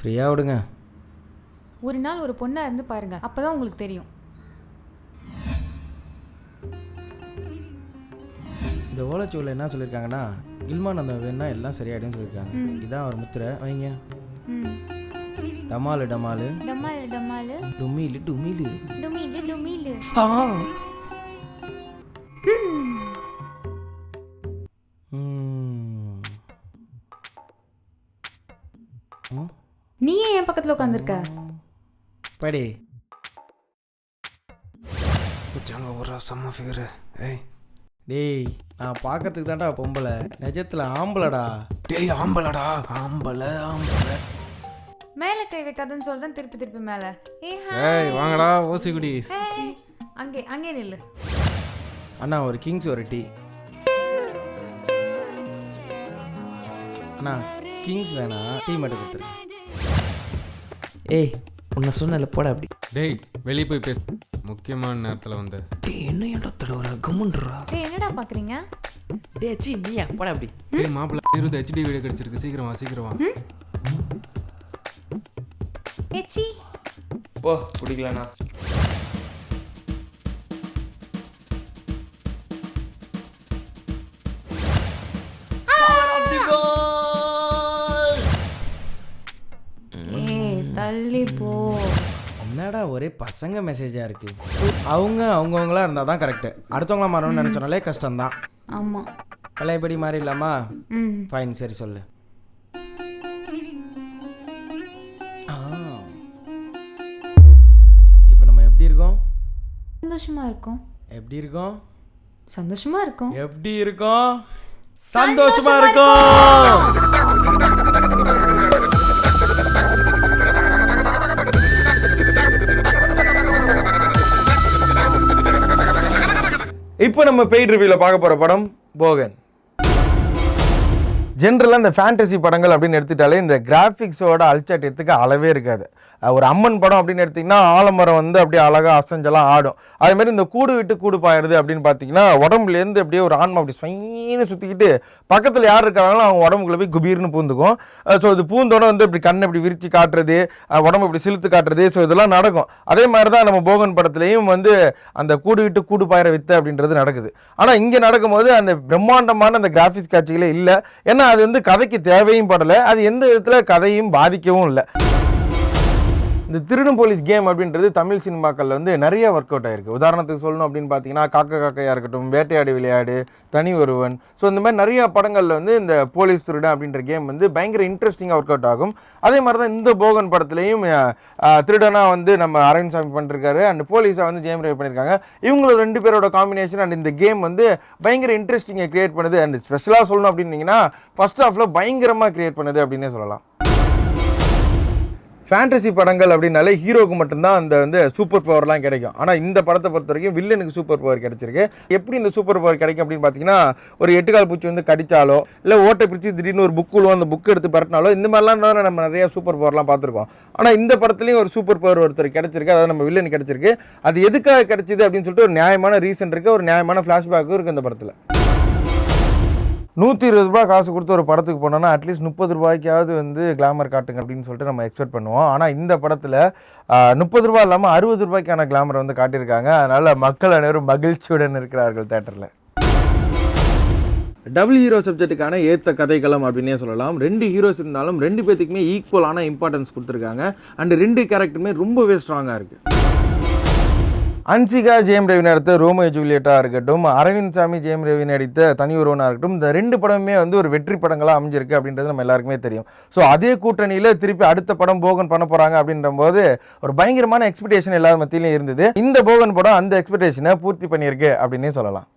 ஃப்ரீயாக விடுங்க. ஒரு நாள் ஒரு பொண்ணாக இருந்து பாருங்க, அப்பதான் உங்களுக்கு தெரியும். இந்த ஓலைச்சுவலில் என்ன சொல்லியிருக்காங்கன்னா, கில்மான் அந்த வேணா எல்லாம் சரியாயிடும்னு சொல்லியிருக்காங்க. இதான் ஒரு முத்திரை வைங்க. டமாலு டமாலு டமாலு டமாலு டுமிலு டுமிலு டுமிலு டுமிலு. நீ ஏன் என் பக்கத்தில் உட்காந்துருக்க? படி. ஒரு செம்ம ஃபிகரு. ஏய் டேய், நான் பார்க்கறதுக்கு தான்டா பொம்பளை, நிஜத்தில் ஆம்பளடா. டேய் ஆம்பளடா, ஆம்பளை ஆம்பளை. மேலே கை வைக்காதுன்னு சொல்றேன், திருப்பி திருப்பி மேலே. ஏய் வாங்கடா ஓசி குடி. அங்கே அங்கே நில்லு. அண்ணா ஒரு கிங்ஸ் ஒரு டீ. அண்ணா கிங்ஸ் வேணா, டீ மட்டும் கொடுத்துரு. ஏய் உன்னை சொன்னல போட அப்படி. டேய் வெளியே போய் பேசு, முக்கியமான நேரத்தில் வந்த. டேய் என்ன ஏன்டா தடவற கம்முன்றா. டேய் என்னடா பார்க்குறீங்க? டேய் சி நீயா போட அப்படி. டேய் மாப்பிள்ள 20 HD வீடியோ கிடைச்சிருக்கு, சீக்கிரம் வா சீக்கிரம் வா. ஏச்சி போ குடிக்கலனா. தள்ளி போ. என்னடா ஒரே பசங்க மெசேஜாக இருக்கு. அவங்கவுங்களா இருந்தால் தான் கரெக்டு. அடுத்தவங்களா மாறணும்னு நினச்சோனாலே கஷ்டம்தான். ஆமாம். பழையபடி மாறிடலாமா? ஃபைன், சரி சொல்லு. இப்போ நம்ம எப்படி இருக்கோம்? சந்தோஷமா இருக்கும். எப்படி இருக்கோம்? சந்தோஷமா இருக்கும். எப்படி இருக்கோம்? சந்தோஷமா இருக்கும். இப்போ நம்ம பெய்ட் ரிவ்யூவில் பார்க்க போகிற படம் போகன். ஜென்ரலாக இந்த ஃபேண்டசி படங்கள் அப்படின்னு எடுத்துட்டாலே இந்த கிராஃபிக்ஸோட அல்சாட்டியத்துக்கு அளவே இருக்காது. ஒரு அம்மன் படம் அப்படின்னு எடுத்திங்கன்னா ஆலமரம் வந்து அப்படியே அழகாக அசஞ்செல்லாம் ஆடும். அதேமாதிரி இந்த கூடு விட்டு கூடு பாயிருது அப்படின்னு பார்த்தீங்கன்னா உடம்புலேருந்து அப்படியே ஒரு ஆன்மா அப்படி ஸ்வைன்னு சுற்றிக்கிட்டு பக்கத்தில் யார் இருக்காங்களோ அவங்க உடம்புக்குள்ள போய் குபீர்னு பூந்துக்கும். ஸோ இது பூந்தோட வந்து இப்படி கண்ணை இப்படி விரித்து காட்டுறது, உடம்பு இப்படி சிலுத்து காட்டுறது, ஸோ இதெல்லாம் நடக்கும். அதே மாதிரி தான் நம்ம போகன் படத்துலேயும் வந்து அந்த கூடு விட்டு கூடு பாயிற வித்தை அப்படின்றது நடக்குது. ஆனால் இங்கே நடக்கும்போது அந்த பிரம்மாண்டமான அந்த கிராஃபிக்ஸ் காட்சிகளே இல்லை. ஏன்னா அது வந்து கதைக்கு தேவையும் படலை, அது எந்த விதத்தில் கதையும் பாதிக்கவும் இல்லை. இந்த திருடும் போலீஸ் கேம் அப்படின்றது தமிழ் சினிமாக்களில் வந்து நிறைய ஒர்க் அவுட் ஆகிருக்கு. உதாரணத்துக்கு சொல்லணும் அப்படின்னு பார்த்தீங்கன்னா காக்கா காக்கையாக இருக்கட்டும், வேட்டையாடி விளையாடு, தனி ஒருவன், ஸோ இந்த மாதிரி நிறைய படங்களில் வந்து இந்த போலீஸ் திருடன் அப்படின்ற கேம் வந்து பயங்கர இன்ட்ரெஸ்டிங்காக ஒர்க் அவுட் ஆகும். அதே மாதிரி தான் இந்த போகன் படத்துலையும் திருடனாக வந்து நம்ம அரவிந்த் சாமி பண்ணிருக்காரு, அண்ட் போலீஸாக வந்து ஜெயம் ரவி பண்ணியிருக்காங்க. இவங்களோட 2 பேரோட காம்பினேஷன் அண்ட் இந்த கேம் வந்து பயங்கர இன்ட்ரெஸ்டிங்கை கிரியேட் பண்ணுது. அண்ட் ஸ்பெஷலாக சொல்லணும் அப்படின்னீங்கன்னா ஃபர்ஸ்ட் ஹாஃபில் பயங்கரமாக கிரியேட் பண்ணுது அப்படின்னே சொல்லலாம். ஃபேண்டசி படங்கள் அப்படின்னாலே ஹீரோக்கு மட்டும்தான் அந்த வந்து சூப்பர் பவர்லாம் கிடைக்கும். ஆனால் இந்த படத்தை பொறுத்த வரைக்கும் வில்லனுக்கு சூப்பர் பவர் கிடைச்சிருக்கு. எப்படி இந்த சூப்பர் பவர் கிடைக்கும் அப்படின்னு பார்த்தீங்கன்னா, ஒரு 8 கால் பூச்சி வந்து கடிச்சாலோ இல்லை ஓட்டை பிரித்து திடீர்னு ஒரு புக் விழுவோம், அந்த புக் எடுத்து பரட்டினாலோ இந்த மாதிரிலாம் தான் நம்ம நிறையா சூப்பர் பவர்லாம் பார்த்துருக்கோம். ஆனால் இந்த படத்துலையும் ஒரு சூப்பர் பவர் ஒருத்தர் கிடைச்சிருக்கு, அதாவது நம்ம வில்லன் கிடைச்சிருக்கு. அது எதுக்காக கிடைச்சிது அப்படின்னு சொல்லிட்டு ஒரு நியாயமான ரீசன் இருக்குது, ஒரு நியாயமான ஃப்ளாஷ்பேக்கும் இருக்குது இந்த படத்தில். 120 ரூபாய் காசு கொடுத்து ஒரு படத்துக்கு போனோன்னா அட்லீஸ்ட் 30 ரூபாய்க்காவது வந்து கிளாமர் காட்டுங்க அப்படின்னு சொல்லிட்டு நம்ம எக்ஸ்பெக்ட் பண்ணுவோம். ஆனால் இந்த படத்தில் 30 ரூபாய் இல்லாமல் 60 ரூபாய்க்கான கிளாமர் வந்து காட்டியிருக்காங்க. அதனால் மக்கள் அனைவரும் மகிழ்ச்சியுடன் இருக்கிறார்கள் தேட்டரில். டபுள் ஹீரோ சப்ஜெக்ட்டுக்கான ஏற்ற கதைக்களம் அப்படின்னே சொல்லலாம். 2 ஹீரோஸ் இருந்தாலும் 2 பேத்துக்குமே ஈக்குவலான இம்பார்ட்டன்ஸ் கொடுத்துருக்காங்க. அண்ட் 2 கேரக்டருமே ரொம்பவே ஸ்ட்ராங்காக இருக்குது. அன்சிகா ஜெயம் ரவி நடித்த ரோமியோ ஜூலியட்டாக இருக்கட்டும், அரவிந்த் சாமி ஜெயம் ரவி நடித்த தனி ஒருவனாக இருக்கட்டும், இந்த 2 படமுமே வந்து ஒரு வெற்றி படங்களாக அமைஞ்சிருக்கு அப்படின்றது நம்ம எல்லாருக்குமே தெரியும். ஸோ அதே கூட்டணியில் திருப்பி அடுத்த படம் போகன் பண்ண போகிறாங்க அப்படின்ற போது ஒரு பயங்கரமான எக்ஸ்பெக்டேஷன் எல்லாரும் மத்தியிலையும் இருந்தது. இந்த போகன் படம் அந்த எக்ஸ்பெக்டேஷனை பூர்த்தி பண்ணியிருக்கு அப்படின்னே சொல்லலாம்.